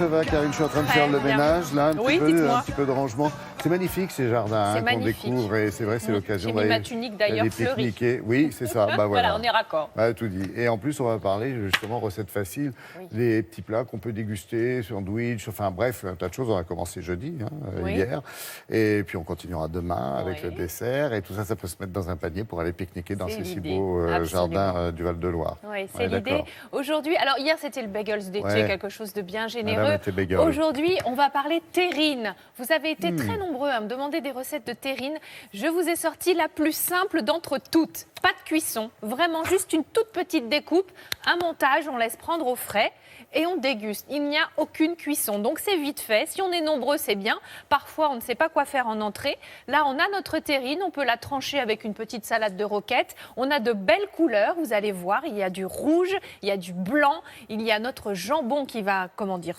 ça va, Karine? Je suis en train de faire le ménage, là, un petit peu de rangement. C'est magnifique ces jardins qu'on découvre et c'est vrai, c'est l'occasion d'aller ma tunique d'ailleurs fleurie. Oui, c'est ça. Bah, voilà, on est raccord. Bah, tout dit. Et en plus, on va parler justement recettes faciles, les petits plats qu'on peut déguster, sandwich, enfin bref, un tas de choses. On a commencé jeudi, hier, et puis on continuera demain avec le dessert et tout ça, ça peut se mettre dans un panier pour aller pique-niquer dans ces si beaux jardins du Val-de-Loire. Oui, c'est l'idée. Aujourd'hui, alors hier c'était le bagels d'été, quelque chose de bien généreux. Aujourd'hui, on va parler terrine. Vous avez été très nombreux à me demander des recettes de terrine. Je vous ai sorti la plus simple d'entre toutes. Pas de cuisson, vraiment juste une toute petite découpe, un montage, on laisse prendre au frais et on déguste. Il n'y a aucune cuisson, donc c'est vite fait. Si on est nombreux, c'est bien. Parfois, on ne sait pas quoi faire en entrée. Là, on a notre terrine, on peut la trancher avec une petite salade de roquette. On a de belles couleurs, vous allez voir, il y a du rouge, il y a du blanc, il y a notre jambon qui va,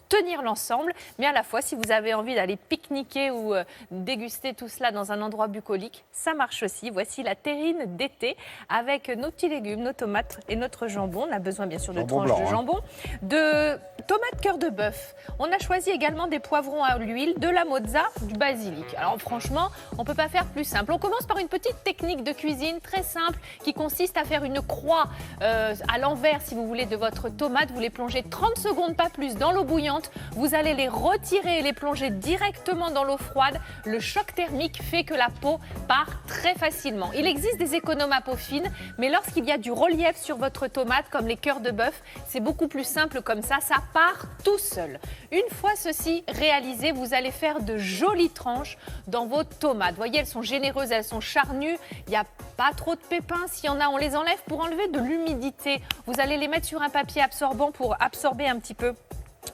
tenir l'ensemble. Mais à la fois, si vous avez envie d'aller pique-niquer ou déguster tout cela dans un endroit bucolique, ça marche aussi. Voici la terrine d'été avec nos petits légumes, nos tomates et notre jambon. On a besoin bien sûr de tranches de jambon, de tomates cœur de bœuf. On a choisi également des poivrons à l'huile, de la mozza, du basilic. Alors franchement, on ne peut pas faire plus simple. On commence par une petite technique de cuisine très simple qui consiste à faire une croix à l'envers, si vous voulez, de votre tomate. Vous les plongez 30 secondes, pas plus, dans l'eau bouillante. Vous allez les retirer et les plonger directement dans l'eau froide. Le choc thermique fait que la peau part très facilement. Il existe des économes à peau fine, mais lorsqu'il y a du relief sur votre tomate, comme les cœurs de bœuf, c'est beaucoup plus simple comme ça part tout seul. Une fois ceci réalisé, vous allez faire de jolies tranches dans vos tomates. Vous voyez, elles sont généreuses, elles sont charnues, il n'y a pas trop de pépins. S'il y en a, on les enlève pour enlever de l'humidité. Vous allez les mettre sur un papier absorbant pour absorber un petit peu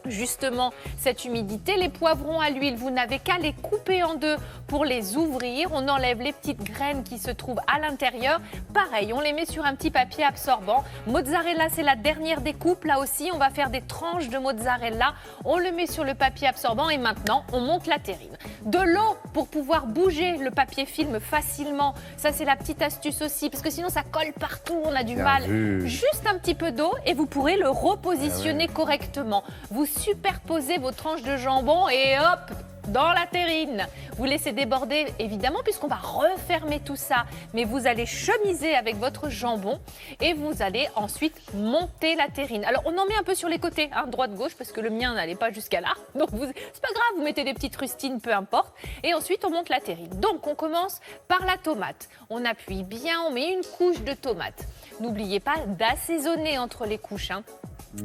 justement cette humidité. Les poivrons à l'huile, vous n'avez qu'à les couper en deux pour les ouvrir. On enlève les petites graines qui se trouvent à l'intérieur. Pareil, on les met sur un petit papier absorbant. Mozzarella, c'est la dernière découpe. Là aussi, on va faire des tranches de mozzarella. On le met sur le papier absorbant et maintenant, on monte la terrine. De l'eau pour pouvoir bouger le papier film facilement. Ça, c'est la petite astuce aussi parce que sinon, ça colle partout. On a du mal. Juste un petit peu d'eau et vous pourrez le repositionner correctement. Vous superposez vos tranches de jambon et hop, dans la terrine. Vous laissez déborder évidemment puisqu'on va refermer tout ça. Mais vous allez chemiser avec votre jambon et vous allez ensuite monter la terrine. Alors on en met un peu sur les côtés, droite-gauche, parce que le mien n'allait pas jusqu'à là. Donc c'est pas grave, vous mettez des petites rustines, peu importe. Et ensuite on monte la terrine. Donc on commence par la tomate. On appuie bien, on met une couche de tomate. N'oubliez pas d'assaisonner entre les couches.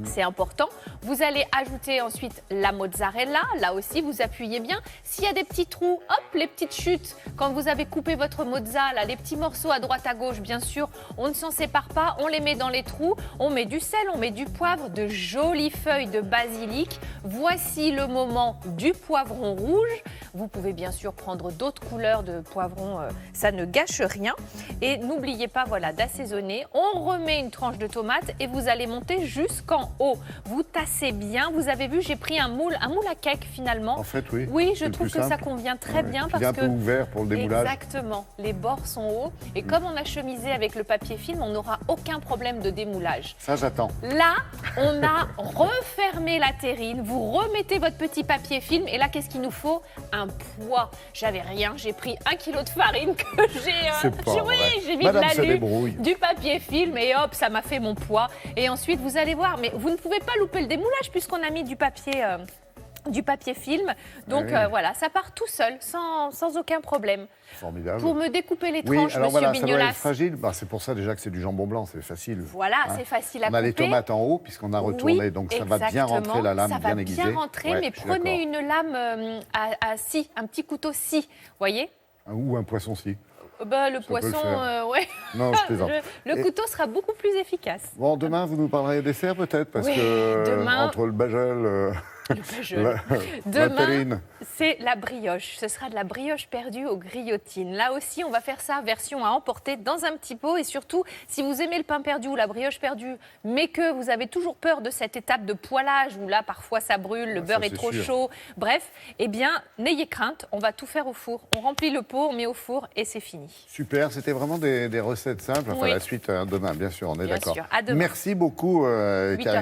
C'est important. Vous allez ajouter ensuite la mozzarella. Là aussi, vous appuyez bien. S'il y a des petits trous, hop, les petites chutes. Quand vous avez coupé votre mozzarella, les petits morceaux à droite à gauche, bien sûr, on ne s'en sépare pas. On les met dans les trous. On met du sel, on met du poivre, de jolies feuilles de basilic. Voici le moment du poivron rouge. Vous pouvez bien sûr prendre d'autres couleurs de poivron. Ça ne gâche rien. Et n'oubliez pas, d'assaisonner. On remet une tranche de tomate et vous allez monter jusqu'en haut. Vous tassez bien. Vous avez vu, j'ai pris un moule à cake finalement. En fait, oui. Oui, je trouve que ça convient très bien parce que un peu ouvert pour le démoulage. Exactement. Les bords sont hauts et comme on a chemisé avec le papier film, on n'aura aucun problème de démoulage. Ça, j'attends. Là, on a refermé la terrine. Vous remettez votre petit papier film et là, qu'est-ce qu'il nous faut? Un poids. J'avais rien. J'ai pris 1 kilo de farine que j'ai mis de l'alu, du papier film et hop, ça m'a fait mon poids. Et ensuite, vous allez voir, mais vous ne pouvez pas louper le démoulage puisqu'on a mis du papier film. Donc ça part tout seul, sans aucun problème. Formidable. Pour me découper les tranches, monsieur Bignolas. Ça doit être fragile. C'est pour ça déjà que c'est du jambon blanc, c'est facile. Voilà, c'est facile à couper. On a les tomates en haut puisqu'on a retourné, donc ça va bien rentrer, la lame bien aiguisée. Ça va bien rentrer, mais prenez une lame à scie, un petit couteau scie, voyez? Ou un poisson scie. Le poisson, ouais. Non, je plaisante. Le couteau sera beaucoup plus efficace. Bon, demain, vous nous parlerez dessert peut-être, parce que demain, entre le bagel... Demain, c'est la brioche. Ce sera de la brioche perdue aux grillotines. Là aussi, on va faire ça version à emporter dans un petit pot. Et surtout, si vous aimez le pain perdu ou la brioche perdue, mais que vous avez toujours peur de cette étape de poêlage où là, parfois, ça brûle, le beurre est trop chaud. Bref, eh bien, n'ayez crainte, on va tout faire au four. On remplit le pot, on met au four et c'est fini. Super, c'était vraiment des recettes simples. Enfin, la suite demain, bien sûr, on est d'accord. Merci beaucoup, Karine.